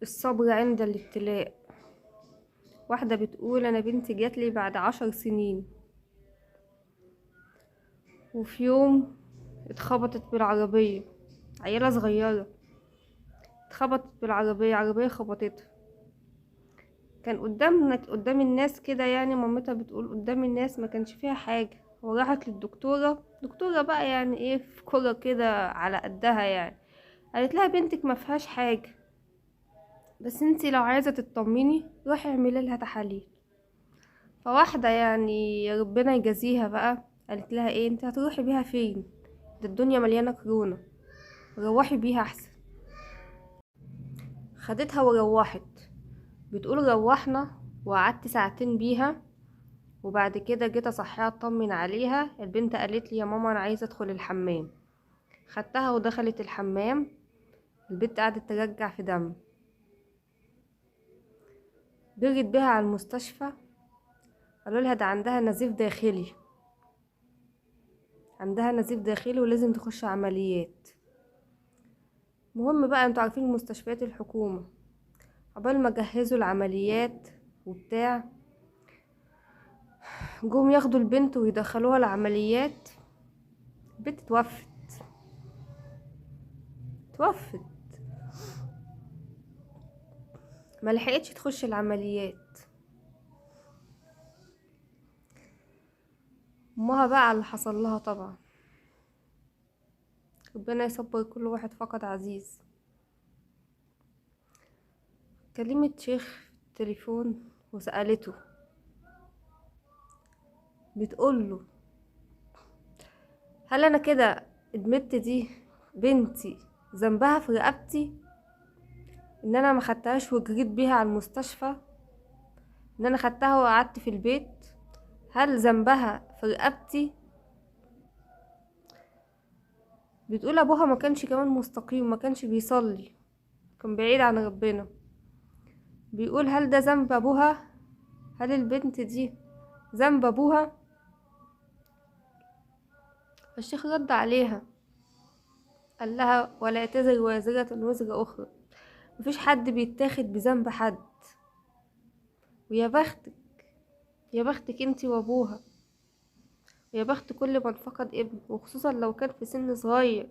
الصبر عند الابتلاء. واحدة بتقول أنا بنتي جاتلي بعد 10 سنين، وفي يوم اتخبطت بالعربية. عيلة صغيرة اتخبطت بالعربية، عربية خبطتها. كان قدام الناس كده، يعني مامتها بتقول قدام الناس ما كانش فيها حاجة. وراحت للدكتورة، دكتورة بقى يعني ايه، في كرة كده على قدها يعني. قالت لها بنتك ما فيهاش حاجة، بس انتي لو عايزة تطمني روحي اعملي لها تحاليل. فواحدة يعني ربنا يجازيها بقى، قالت لها ايه انت هتروحي بيها فين؟ ده الدنيا مليانة كورونا، روحي بيها احسن. خدتها وروحت. بتقول روحنا وقعدت ساعتين بيها، وبعد كده جيت اصحيها اطمن عليها. البنت قالت لي يا ماما انا عايزه ادخل الحمام. خدتها ودخلت الحمام. البنت قعدت ترجع في دم. جريت بيها على المستشفى، قالوا لها ده عندها نزيف داخلي، عندها نزيف داخلي ولازم تخش عمليات. مهم بقى انتوا عارفين مستشفيات الحكومة، عقبال ما جهزوا العمليات وبتاع، جم ياخدوا البنت ويدخلوها العمليات. البنت توفت، ما لحقتش تخش العمليات. امها بقى على اللي حصل لها طبعا. ربنا يصبر كل واحد فقد عزيز. كلمت شيخ في التليفون وسألته، بتقوله هل انا كده ادمت دي بنتي ذنبها في رقبتي، ان انا ما خدتهاش وجريت بيها على المستشفى، ان انا خدتها وقعدت في البيت؟ هل ذنبها في رقبتي؟ بتقول ابوها ما كانش كمان مستقيم، ما كانش بيصلي، كان بعيد عن ربنا. بيقول هل ده ذنب ابوها؟ هل البنت دي ذنب ابوها؟ فالشيخ رد عليها، قال لها ولا تزر وازرة وزر اخرى. مفيش حد بيتاخد بذنب حد. ويا بختك، يا بختك انتي وابوها، ويا بخت كل من فقد ابن، وخصوصا لو كان في سن صغير.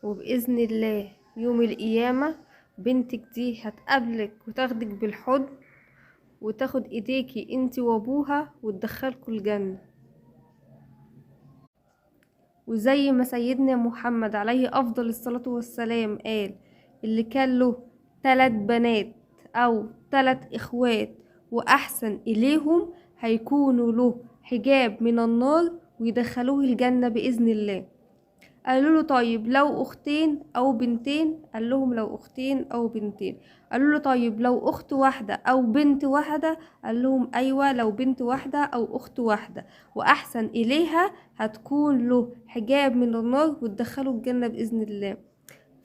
وبإذن الله يوم القيامة بنتك دي هتقابلك وتاخدك بالحضن، وتاخد ايديكي انتي وابوها وتدخلكوا الجنة. وزي ما سيدنا محمد عليه افضل الصلاة والسلام قال، اللي كان له 3 بنات او 3 اخوات واحسن اليهم هيكونوا له حجاب من النار ويدخلوه الجنة بإذن الله. قالوا له طيب لو اختين او بنتين؟ قال لهم لو اختين او بنتين. قالوا له طيب لو اخت واحدة او بنت واحدة؟ قال لهم ايوه لو بنت واحدة او اخت واحدة، واحسن اليها هتكون له حجاب من النار وتدخله الجنة باذن الله.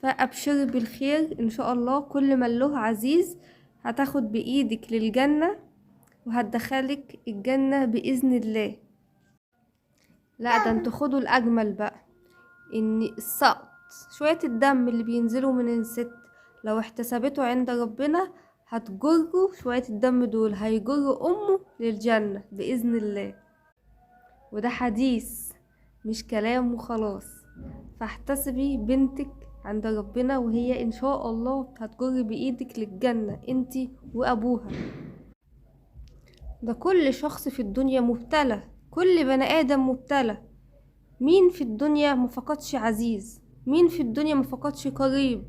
فابشري بالخير ان شاء الله، كل من له عزيز هتاخد بايدك للجنة وهتدخلك الجنة باذن الله. لا ده انتوا خدوا الاجمل بقى، ان السقط شوية الدم اللي بينزلوا من الست لو احتسبته عند ربنا هتجروا شوية الدم دول، هيجروا امه للجنة بإذن الله. وده حديث مش كلام وخلاص. فاحتسبي بنتك عند ربنا وهي ان شاء الله هتجر بإيدك للجنة انتي وابوها. ده كل شخص في الدنيا مبتلى، كل بني آدم مبتلى. مين في الدنيا مفقدش عزيز؟ مين في الدنيا مفقدش قريب؟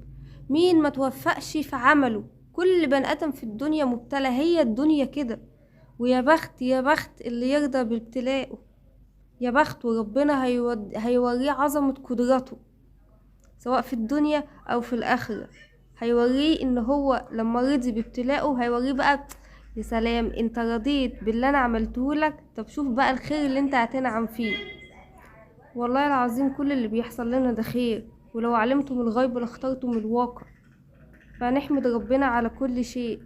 مين ما توفقش في عمله؟ كل بني ادم في الدنيا مبتلى، هي الدنيا كده. ويا بخت يا بخت اللي يرضى بابتلاءه، يا بخت وربنا هيوريه عظمة قدرته سواء في الدنيا او في الاخرة. هيوريه ان هو لما رضي بابتلاءه هيوريه بقى يا سلام انت رضيت باللي انا عملته لك، طب شوف بقى الخير اللي انت هتنعم فيه. والله العظيم كل اللي بيحصل لنا ده خير، ولو علمتم الغيب لاخترتم الواقع. فنحمد ربنا على كل شيء.